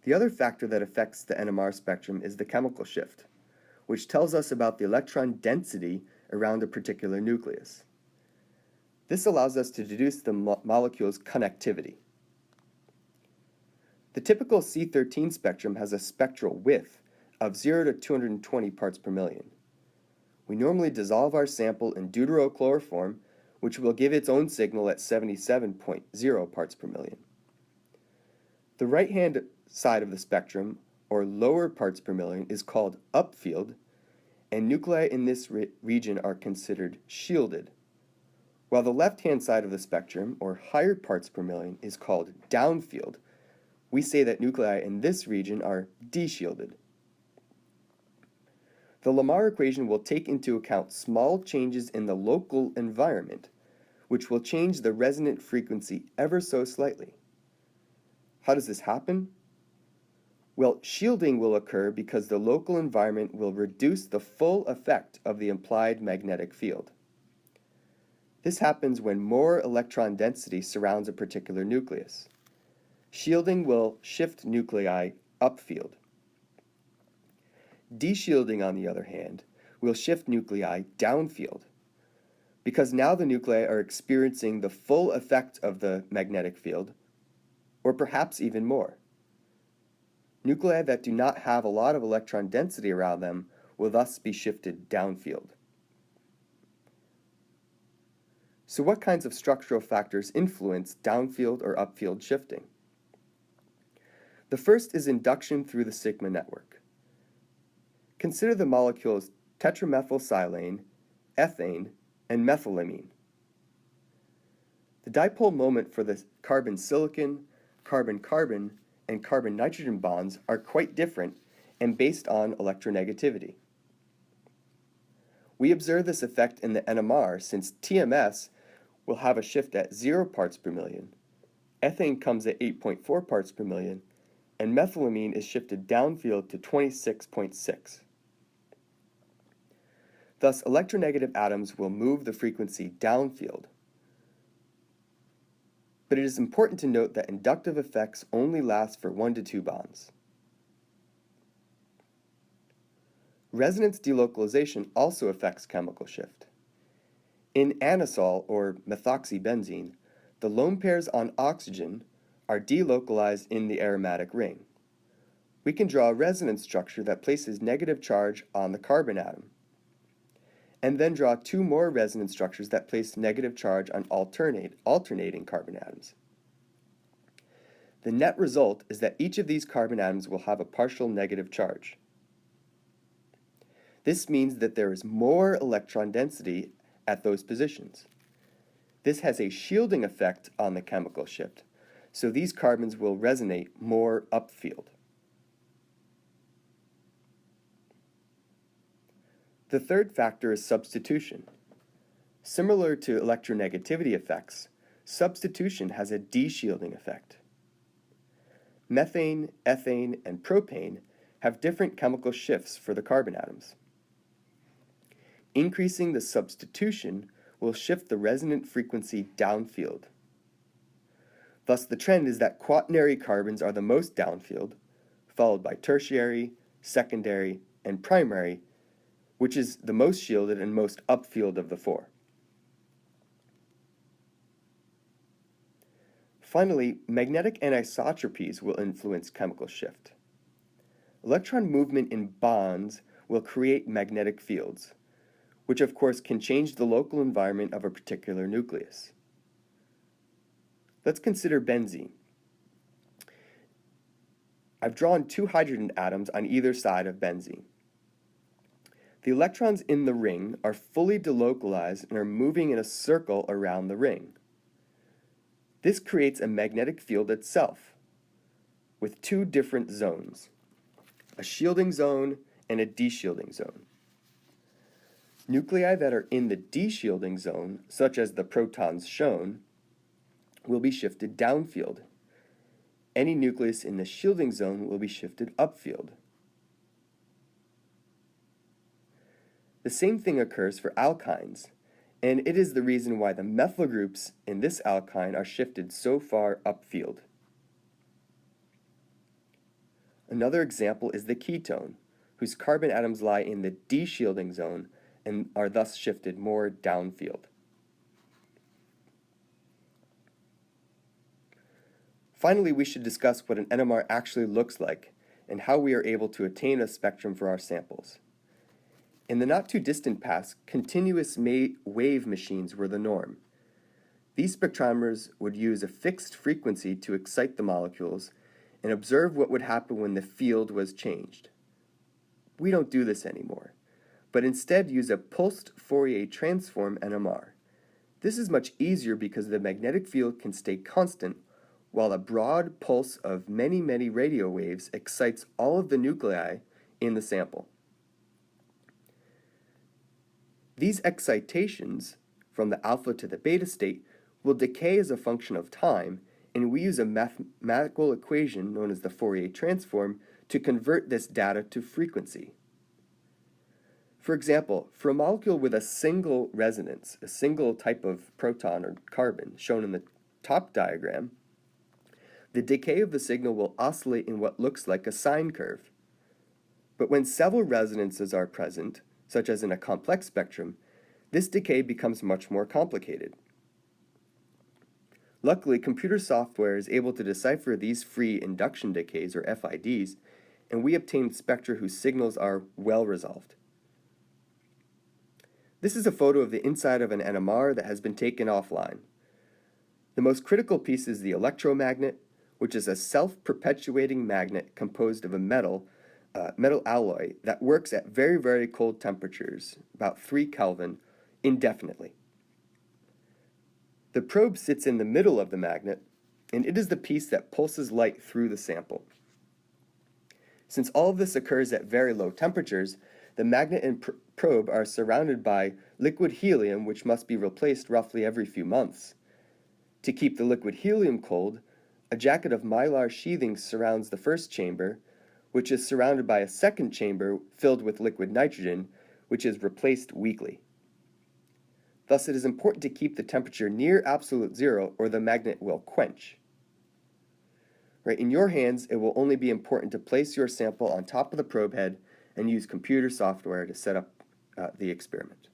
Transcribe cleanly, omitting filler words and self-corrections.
The other factor that affects the NMR spectrum is the chemical shift, which tells us about the electron density around a particular nucleus. This allows us to deduce the molecule's connectivity. The typical C13 spectrum has a spectral width of 0 to 220 parts per million. We normally dissolve our sample in deuterochloroform, which will give its own signal at 77.0 parts per million. The right-hand side of the spectrum, or lower parts per million, is called upfield, and nuclei in this region are considered shielded, while the left-hand side of the spectrum, or higher parts per million, is called downfield. We say that nuclei in this region are deshielded. The Lamar equation will take into account small changes in the local environment, which will change the resonant frequency ever so slightly. How does this happen? Well, shielding will occur because the local environment will reduce the full effect of the implied magnetic field. This happens when more electron density surrounds a particular nucleus. Shielding will shift nuclei upfield. Deshielding, on the other hand, will shift nuclei downfield, because now the nuclei are experiencing the full effect of the magnetic field, or perhaps even more. Nuclei that do not have a lot of electron density around them will thus be shifted downfield. So what kinds of structural factors influence downfield or upfield shifting? The first is induction through the sigma network. Consider the molecules tetramethylsilane, ethane, and methylamine. The dipole moment for the carbon-silicon, carbon-carbon, and carbon-nitrogen bonds are quite different and based on electronegativity. We observe this effect in the NMR since TMS will have a shift at 0 parts per million, ethane comes at 8.4 parts per million, and methylamine is shifted downfield to 26.6. Thus, electronegative atoms will move the frequency downfield. But it is important to note that inductive effects only last for 1 to 2 bonds. Resonance delocalization also affects chemical shift. In anisole, or methoxybenzene, the lone pairs on oxygen are delocalized in the aromatic ring. We can draw a resonance structure that places negative charge on the carbon atom, and then draw 2 more resonance structures that place negative charge on alternating carbon atoms. The net result is that each of these carbon atoms will have a partial negative charge. This means that there is more electron density at those positions. This has a shielding effect on the chemical shift, so these carbons will resonate more upfield. The third factor is substitution. Similar to electronegativity effects, substitution has a deshielding effect. Methane, ethane, and propane have different chemical shifts for the carbon atoms. Increasing the substitution will shift the resonant frequency downfield. Thus, the trend is that quaternary carbons are the most downfield, followed by tertiary, secondary, and primary, which is the most shielded and most upfield of the 4. Finally, magnetic anisotropies will influence chemical shift. Electron movement in bonds will create magnetic fields, which of course can change the local environment of a particular nucleus. Let's consider benzene. I've drawn 2 hydrogen atoms on either side of benzene. The electrons in the ring are fully delocalized and are moving in a circle around the ring. This creates a magnetic field itself, with 2 different zones, a shielding zone and a deshielding zone. Nuclei that are in the deshielding zone, such as the protons shown, will be shifted downfield. Any nucleus in the shielding zone will be shifted upfield. The same thing occurs for alkynes, and it is the reason why the methyl groups in this alkyne are shifted so far upfield. Another example is the ketone, whose carbon atoms lie in the de-shielding zone and are thus shifted more downfield. Finally, we should discuss what an NMR actually looks like and how we are able to attain a spectrum for our samples. In the not-too-distant past, continuous wave machines were the norm. These spectrometers would use a fixed frequency to excite the molecules and observe what would happen when the field was changed. We don't do this anymore, but instead use a pulsed Fourier transform NMR. This is much easier because the magnetic field can stay constant while a broad pulse of many radio waves excites all of the nuclei in the sample. These excitations, from the alpha to the beta state, will decay as a function of time, and we use a mathematical equation known as the Fourier transform to convert this data to frequency. For example, for a molecule with a single resonance, a single type of proton or carbon shown in the top diagram, the decay of the signal will oscillate in what looks like a sine curve. But when several resonances are present, such as in a complex spectrum, this decay becomes much more complicated. Luckily, computer software is able to decipher these free induction decays, or FIDs, and we obtain spectra whose signals are well resolved. This is a photo of the inside of an NMR that has been taken offline. The most critical piece is the electromagnet, which is a self-perpetuating magnet composed of a metal alloy that works at very cold temperatures, about 3 Kelvin, indefinitely. The probe sits in the middle of the magnet, and it is the piece that pulses light through the sample. Since all of this occurs at very low temperatures, the magnet and probe are surrounded by liquid helium, which must be replaced roughly every few months. To keep the liquid helium cold, a jacket of mylar sheathing surrounds the first chamber, which is surrounded by a second chamber filled with liquid nitrogen, which is replaced weekly. Thus, it is important to keep the temperature near absolute zero or the magnet will quench. In your hands, it will only be important to place your sample on top of the probe head and use computer software to set up the experiment.